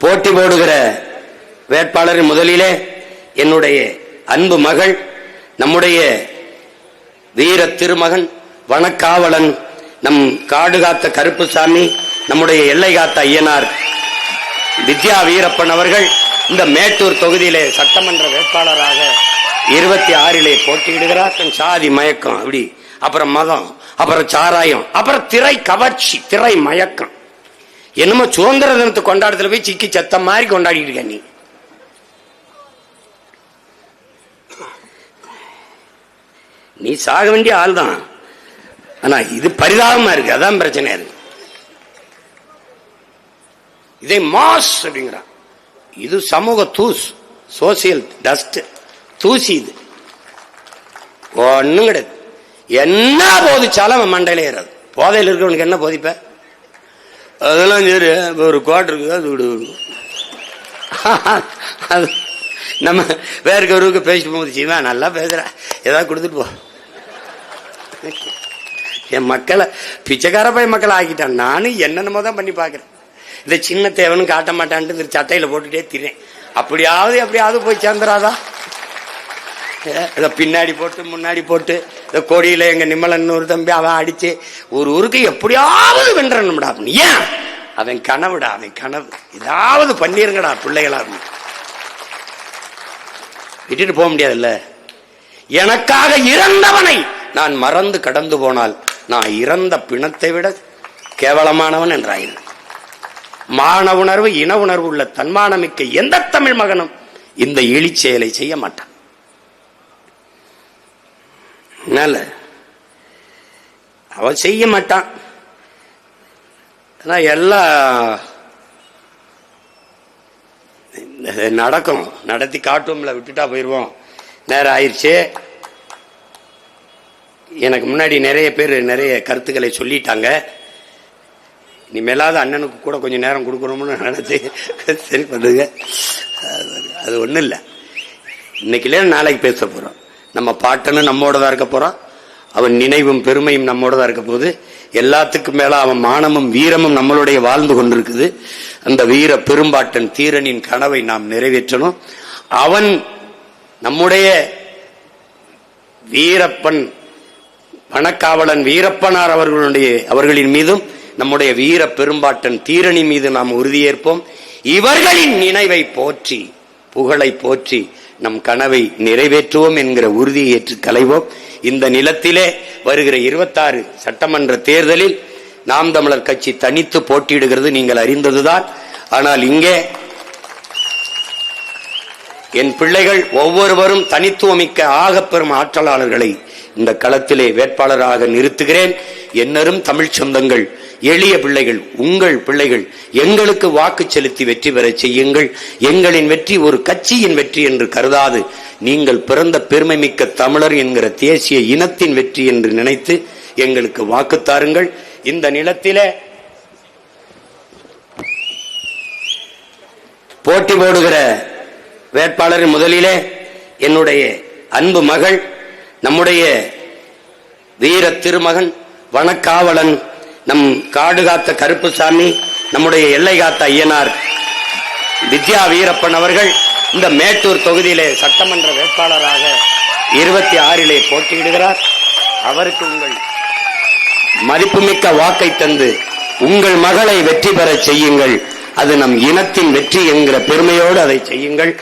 போட்டி போடுகிற வேட்பாளரின் முதலிலே என்னுடைய அன்பு மகள், நம்முடைய வீர திருமகன், வனக்காவலன், நம் காடு காத்த கருப்புசாமி, நம்முடைய எல்லை காத்த ஐயனார் வித்யா வீரப்பன் அவர்கள் இந்த மேட்டூர் தொகுதியிலே சட்டமன்ற வேட்பாளராக 26 போட்டியிடுகிறார். சாதி மயக்கம், அப்படி அப்புறம் மதம், அப்புறம் சாராயம், அப்புறம் திரை கவர்ச்சி, திரை மயக்கம். என்னமோ சுதந்திர தினத்து கொண்டாடத்துல போய் சிக்கி செத்த மாதிரி கொண்டாடிட்டு இருக்க நீ. நீ சாக வேண்டிய ஆள் தான். ஆனா இது பரிதாபமா இருக்கு, அதான் பிரச்சனை இருக்கு. இதை மாஸ் அப்படிங்கிறான். இது சமூக தூஸ், சோசியல் டஸ்ட், தூசி. இது ஒண்ணும் கிடையாது. என்ன போதிச்சாலும் அவன் மண்டையில ஏறாது. போதையில் இருக்கிறவனுக்கு என்ன போதிப்ப? அதெல்லாம் சரி, ஒரு கோட்டை இருக்குது, அது விடு. அது நம்ம வேற ஒருவருக்கு பேசிட்டு போதிச்சுமா, நல்லா பேசுற, ஏதாவது கொடுத்துட்டு போ. என் மக்களை பிச்சைக்கார போய் மக்களை ஆக்கிட்டான். நானும் என்னென்னமோ தான் பண்ணி பாக்குறேன். இந்த சின்ன தேவனும் காட்ட மாட்டான்ட்டு இந்த சட்டையில போட்டுட்டே திறேன். அப்படியாவது போய் சேர்ந்துராதா? இதை பின்னாடி போட்டு முன்னாடி போட்டு இந்த கொடியில எங்க நிம்மலன் ஒரு தம்பி அவன் அடிச்சு ஒரு ஊருக்கு எப்படியாவது வென்றணும்டா. ஏன்? அவன் கனவுடா, அவன் கனவு. ஏதாவது பண்ணிருங்கடா பிள்ளைகளா. விட்டுட்டு போக முடியாதுல்ல. எனக்காக இறந்தவனை நான் மறந்து கடந்து போனால் நான் இறந்த பிணத்தை விட கேவலமானவன் என்றாயின். மான உணர்வு, இன உணர்வு உள்ள தன்மானமிக்க எந்த தமிழ் மகனும் இந்த இழி செயலை செய்ய மாட்டான். அவன் செய்ய மாட்டான். எல்லாம் நடக்கும், நடத்தி காட்டுவோம்ல, விட்டுட்டா போயிருவோம். நேரம் ஆயிடுச்சு. எனக்கு முன்னாடி நிறைய பேர் நிறைய கருத்துக்களை சொல்லிட்டாங்க. இனிமேலாவது அண்ணனுக்கு கூட கொஞ்சம் நேரம் கொடுக்கணும்னு நினைச்சு சரி பண்ணுங்க. அது ஒன்றும் இல்லை. இன்னைக்குல நாளைக்கு பேச போறோம். நம்ம பாட்டனும் நம்மோடதான் இருக்க போறான். அவன் நினைவும் பெருமையும் நம்மோடதான் இருக்க போகுது. எல்லாத்துக்கும் மேல அவன் மானமும் வீரமும் நம்மளுடைய வாழ்ந்து கொண்டிருக்குது. அந்த வீர பெரும்பாட்டன் தீரனின் கனவை நாம் நிறைவேற்றணும். அவன் நம்முடைய வீரப்பன், வனக்காவலன் வீரப்பனார் அவர்களின் மீதும் நம்முடைய வீர பெரும்பாட்டன் தீரனின் மீது நாம் உறுதியேற்போம். இவர்களின் நினைவை போற்றி, புகழை போற்றி நம் கனவை நிறைவேற்றுவோம் என்கிற உறுதியை ஏற்று களைவோம். இந்த நிலத்திலே வருகிற 26 சட்டமன்ற தேர்தலில் நாம் தமிழர் கட்சி தனித்து போட்டியிடுகிறது நீங்கள் அறிந்ததுதான். ஆனால் இங்கே என் பிள்ளைகள் ஒவ்வொருவரும் தனித்துவமிக்க ஆகப்பெறும் ஆற்றலாளர்களை இந்த களத்திலே வேட்பாளராக நிறுத்துகிறேன். என்னரும் தமிழ் சொந்தங்கள், எளிய பிள்ளைகள், உங்கள் பிள்ளைகள் எங்களுக்கு வாக்கு செலுத்தி வெற்றி பெற செய்யுங்கள். எங்களின் வெற்றி ஒரு கட்சியின் வெற்றி என்று கருதாது, நீங்கள் பிறந்த பெருமை மிக்க தமிழர் என்கிற தேசிய இனத்தின் வெற்றி என்று நினைத்து எங்களுக்கு வாக்கு தாருங்கள். இந்த நிலத்திலே போட்டி போடுகிற வேட்பாளரின் முதலிலே என்னுடைய அன்பு மகள், நம்முடைய வீர திருமகன், வனக்காவலன், நம் காடு காத்த கருப்புசாமி, நம்முடைய எல்லை காத்த ஐயனார் வித்யா வீரப்பன் அவர்கள் இந்த மேட்டூர் தொகுதியிலே சட்டமன்ற வேட்பாளராக 26 போட்டியிடுகிறார். அவருக்கு உங்கள் மதிப்புமிக்க வாக்கை தந்து உங்கள் மகளை வெற்றி பெற செய்யுங்கள். அது நம் இனத்தின் வெற்றி என்கிற பெருமையோடு அதை செய்யுங்கள்.